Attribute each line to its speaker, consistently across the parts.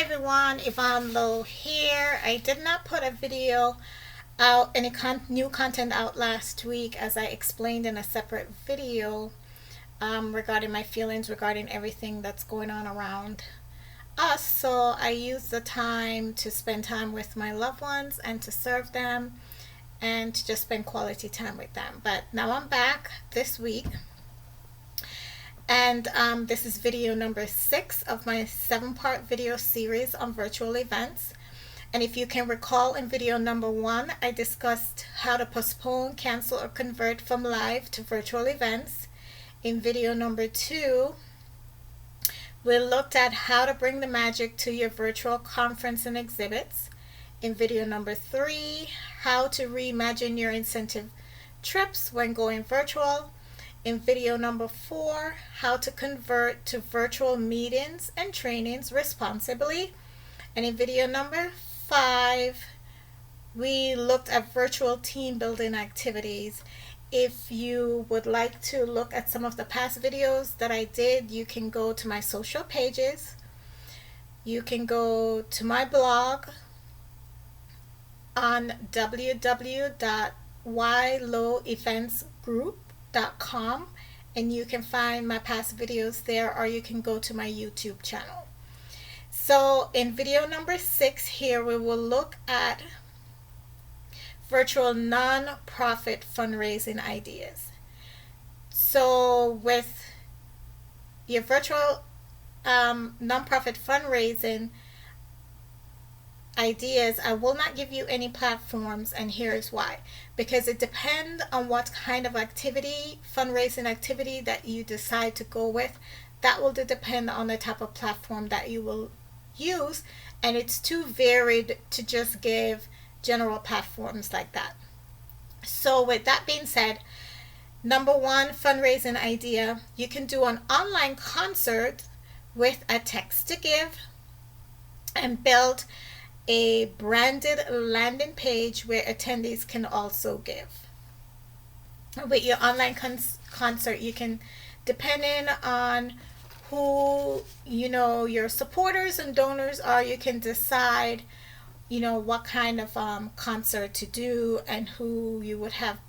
Speaker 1: everyone, Yvonne Lowe here. I did not put a video out, any new content out last week, as I explained in a separate video regarding my feelings regarding everything that's going on around us. So I used the time to spend time with my loved ones and to serve them and to just spend quality time with them. But now I'm back this week. And this is video number 6 of my 7-part video series on virtual events. And if you can recall, in video number 1, I discussed how to postpone, cancel, or convert from live to virtual events. In video number 2, we looked at how to bring the magic to your virtual conference and exhibits. In video number 3, how to reimagine your incentive trips when going virtual. In video number 4, how to convert to virtual meetings and trainings responsibly. And in video number 5, we looked at virtual team building activities. If you would like to look at some of the past videos that I did, you can go to my social pages. You can go to my blog on www.yloweventsgroup.com, and you can find my past videos there, or you can go to my YouTube channel. So in video number 6 here, we will look at virtual non-profit fundraising ideas. So with your virtual non-profit fundraising ideas, I will not give you any platforms, and here's why. Because it depends on what kind of activity, fundraising activity, that you decide to go with. That will depend on the type of platform that you will use, and it's too varied to just give general platforms like that. So with that being said, number 1 fundraising idea, you can do an online concert with a text to give and build a branded landing page where attendees can also give. With your online concert, you can, depending on who your supporters and donors are, you can decide what kind of concert to do and who you would have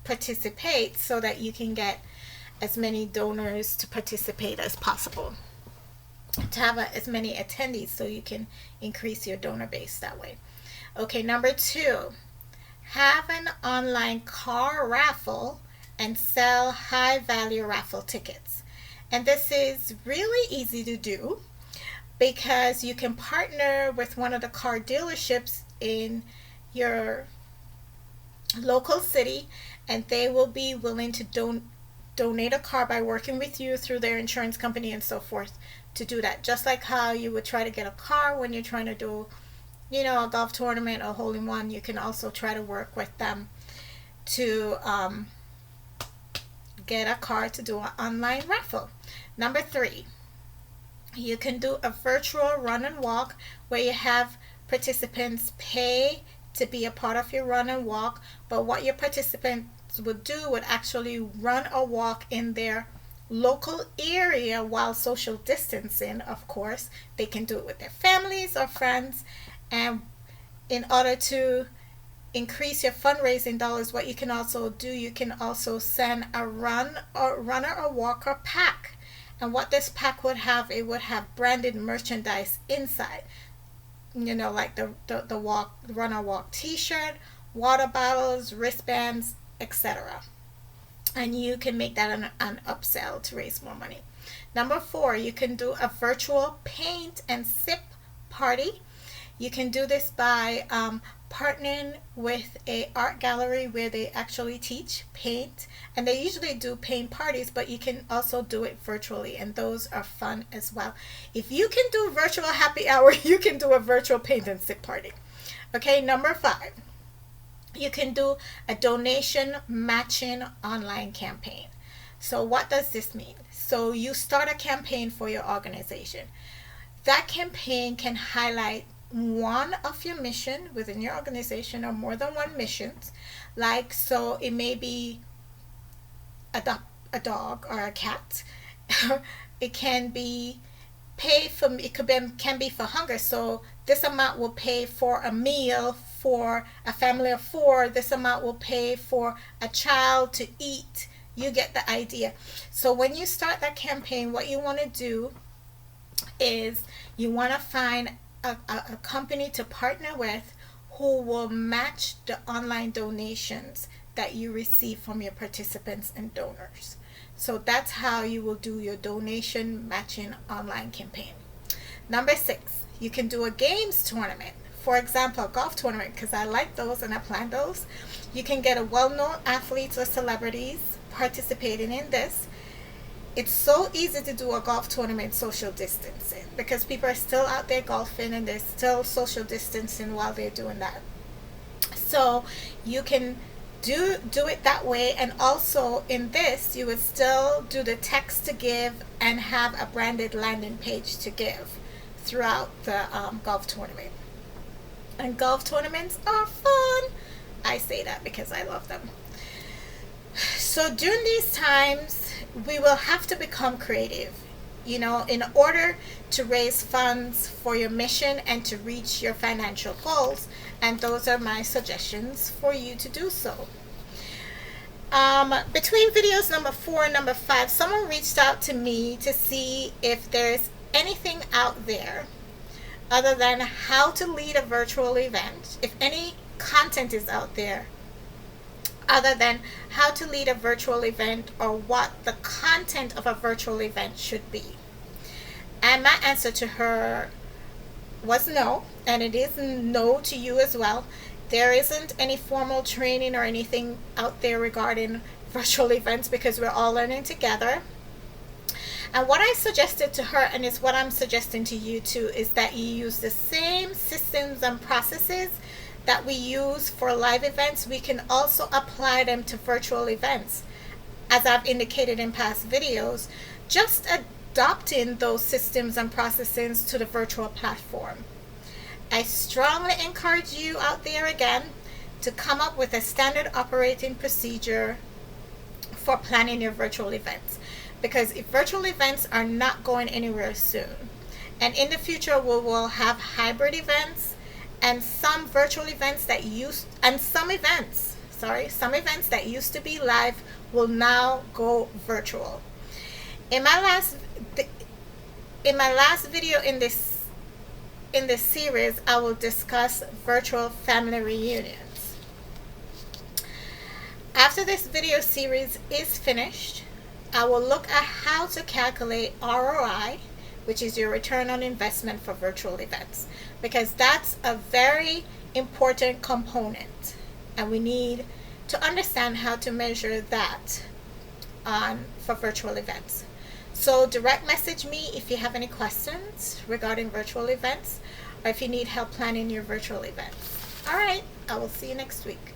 Speaker 1: participate, so that you can get as many donors to participate as possible, to have as many attendees, so you can increase your donor base that way. Okay, number 2, have an online car raffle and sell high value raffle tickets. And this is really easy to do, because you can partner with one of the car dealerships in your local city, and they will be willing to donate a car by working with you through their insurance company and so forth to do that. Just like how you would try to get a car when you're trying to do a golf tournament or hole-in-one, you can also try to work with them to get a car to do an online raffle. Number 3, you can do a virtual run and walk where you have participants pay to be a part of your run and walk, but what your participants would do would actually run or walk in their local area while social distancing. Of course, they can do it with their families or friends. And in order to increase your fundraising dollars, what you can also do, you can also send a runner or walker pack. And what this pack would have, it would have branded merchandise inside, like the runner walk t-shirt, water bottles, wristbands, etc. And you can make that an upsell to raise more money. Number 4, you can do a virtual paint and sip party. You can do this by partnering with a art gallery where they actually teach paint, and they usually do paint parties, but you can also do it virtually, and those are fun as well. If you can do virtual happy hour, you can do a virtual paint and sip party. Okay, number 5, you can do a donation matching online campaign. So what does this mean? So you start a campaign for your organization. That campaign can highlight one of your mission within your organization, or more than one missions. Like, so it may be adopt a dog or a cat. It can be pay for, it could be, can be for hunger. So this amount will pay for a meal for a family of 4. This amount will pay for a child to eat. You get the idea. So when you start that campaign, what you want to do is you want to find a company to partner with who will match the online donations that you receive from your participants and donors. So that's how you will do your donation matching online campaign. Number 6, you can do a games tournament. For example, a golf tournament, because I like those and I plan those. You can get a well-known athletes or celebrities participating in this. It's so easy to do a golf tournament social distancing because people are still out there golfing and they're still social distancing while they're doing that. So you can do it that way, and also in this you would still do the text to give and have a branded landing page to give throughout the golf tournament. And golf tournaments are fun. I say that because I love them. So during these times, we will have to become creative, in order to raise funds for your mission and to reach your financial goals. And those are my suggestions for you to do so. Between videos number 4 and number 5, someone reached out to me to see if there's anything out there other than how to lead a virtual event, if any content is out there other than how to lead a virtual event or what the content of a virtual event should be. And my answer to her was no, and it is no to you as well. There isn't any formal training or anything out there regarding virtual events because we're all learning together. And what I suggested to her, and it's what I'm suggesting to you too, is that you use the same systems and processes that we use for live events. We can also apply them to virtual events, as I've indicated in past videos, just adopting those systems and processes to the virtual platform. I strongly encourage you out there again to come up with a standard operating procedure for planning your virtual events, because virtual events are not going anywhere soon, and in the future we will have hybrid events. And some virtual events some events that used to be live will now go virtual. In my last video in this series, I will discuss virtual family reunions. After this video series is finished, I will look at how to calculate ROI, which is your return on investment for virtual events, because that's a very important component and we need to understand how to measure that for virtual events. So direct message me if you have any questions regarding virtual events or if you need help planning your virtual events. All right, I will see you next week.